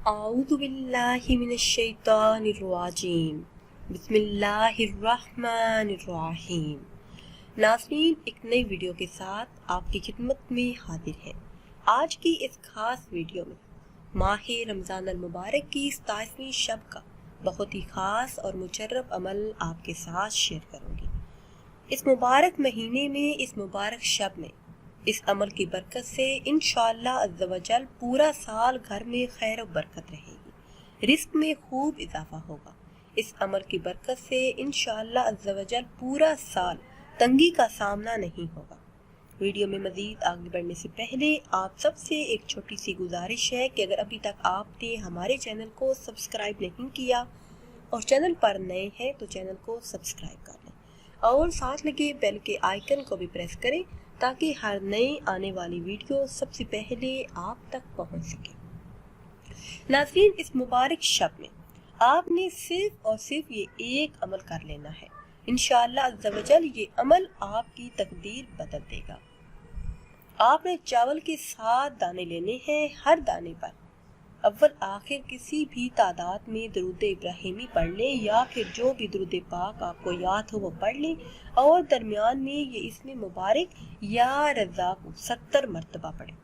اعوذ باللہ من الشیطان الرجیم بسم اللہ الرحمن الرحیم۔ ناظرین، ایک نئی ویڈیو کے ساتھ آپ کی خدمت میں حاضر ہیں۔ آج کی اس خاص ویڈیو میں ماہ رمضان المبارک کی 27ویں شب کا بہت ہی خاص اور مشرف عمل آپ کے ساتھ شیئر کروں گی۔ اس مبارک مہینے میں، اس مبارک شب میں اس عمل کی برکت سے انشاءاللہ عز و جل پورا سال گھر میں خیر و برکت رہے گی، رزق میں خوب اضافہ ہوگا۔ اس عمل کی برکت سے انشاءاللہ عز و جل پورا سال تنگی کا سامنا نہیں ہوگا۔ ویڈیو میں مزید آگے بڑھنے سے پہلے آپ سب سے ایک چھوٹی سی گزارش ہے کہ اگر ابھی تک آپ نے ہمارے چینل کو سبسکرائب نہیں کیا اور چینل پر نئے ہیں تو چینل کو سبسکرائب کر لیں اور ساتھ لگے بیل کے آئیکن کو بھی پریس کریں تاکہ ہر نئی آنے والی ویڈیو سب سے پہلے آپ تک پہنچ سکے۔ ناظرین، اس مبارک شب میں آپ نے صرف اور صرف یہ ایک عمل کر لینا ہے۔ انشاءاللہ عز و جل یہ عمل آپ کی تقدیر بدل دے گا۔ آپ نے چاول کے 7 دانے لینے ہیں، ہر دانے پر اول آخر کسی بھی تعداد میں درود ابراہیمی پڑھ لیں یا پھر جو بھی درود پاک آپ کو یاد ہو وہ پڑھ لیں، اور درمیان میں یہ اسم مبارک یا رزاق 70 مرتبہ پڑھیں۔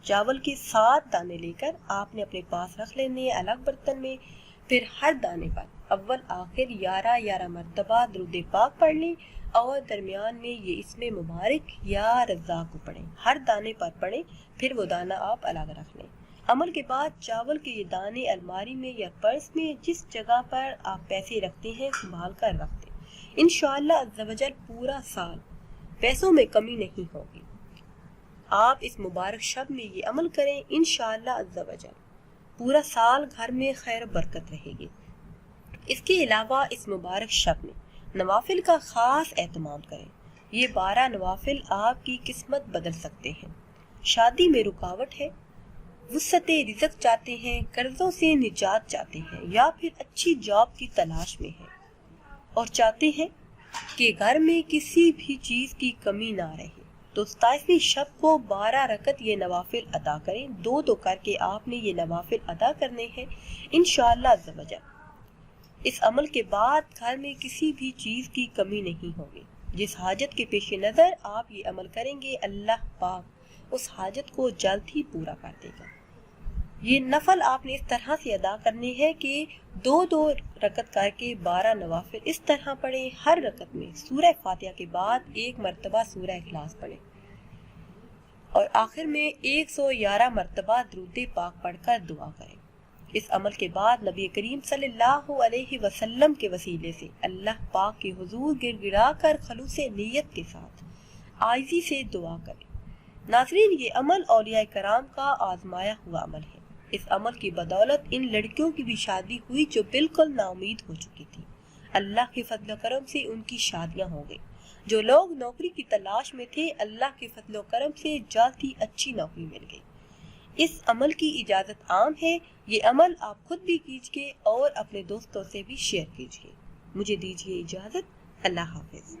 چاول کے 7 دانے لے کر آپ نے اپنے پاس رکھ لینے الگ برتن میں، پھر ہر دانے پر اول آخر 11 مرتبہ درود پاک پڑھ لیں اور درمیان میں یہ اسم مبارک یا رزاق پڑھیں، ہر دانے پر پڑھیں، پھر وہ دانہ آپ الگ رکھ لیں۔ عمل کے بعد چاول کے یہ دانے الماری میں یا پرس میں جس جگہ پر آپ پیسے رکھتے ہیں سنبھال کر رکھ دیں۔ انشاءاللہ عز و جل پورا سال پیسوں میں کمی نہیں ہوگی۔ آپ اس مبارک شب میں یہ عمل کریں، انشاءاللہ عز و جل پورا سال گھر میں خیر و برکت رہے گی۔ اس کے علاوہ اس مبارک شب میں نوافل کا خاص اہتمام کریں۔ یہ 12 نوافل آپ کی قسمت بدل سکتے ہیں۔ شادی میں رکاوٹ ہے، وسعت رزق چاہتے ہیں، قرضوں سے نجات چاہتے ہیں، یا پھر اچھی جاب کی تلاش میں ہیں اور چاہتے ہیں کہ گھر میں کسی بھی چیز کی کمی نہ رہے، تو 27ویں شب کو 12 رکعت یہ نوافل ادا کریں۔ 2 کر کے آپ نے یہ نوافل ادا کرنے ہیں انشاءاللہ عز و جل۔ اس عمل کے بعد گھر میں کسی بھی چیز کی کمی نہیں ہوگی۔ جس حاجت کے پیش نظر آپ یہ عمل کریں گے، اللہ پاک اس حاجت کو جلد ہی پورا کر دے گا۔ یہ نفل آپ نے اس طرح سے ادا کرنے ہیں کہ 2 رکعت کر کے 12 نوافل اس طرح پڑھیں، ہر رکعت میں سورہ فاتحہ کے بعد 1 مرتبہ سورہ اخلاص پڑھیں اور آخر میں 111 مرتبہ درود پاک پڑھ کر دعا کریں۔ اس عمل کے بعد نبی کریم صلی اللہ علیہ وسلم کے وسیلے سے اللہ پاک کے حضور گر گڑا کر خلوص نیت کے ساتھ عاجزی سے دعا کریں۔ ناظرین، یہ عمل اولیاء کرام کا آزمایا ہوا عمل ہے۔ اس عمل کی بدولت ان لڑکیوں کی بھی شادی ہوئی جو بالکل نا امید ہو چکی تھی۔ اللہ کے فضل و کرم سے ان کی شادیاں ہو گئی۔ جو لوگ نوکری کی تلاش میں تھے، اللہ کے فضل و کرم سے جلد ہی اچھی نوکری مل گئی۔ اس عمل کی اجازت عام ہے، یہ عمل آپ خود بھی کیجئے اور اپنے دوستوں سے بھی شیئر کیجئے۔ مجھے دیجئے اجازت، اللہ حافظ۔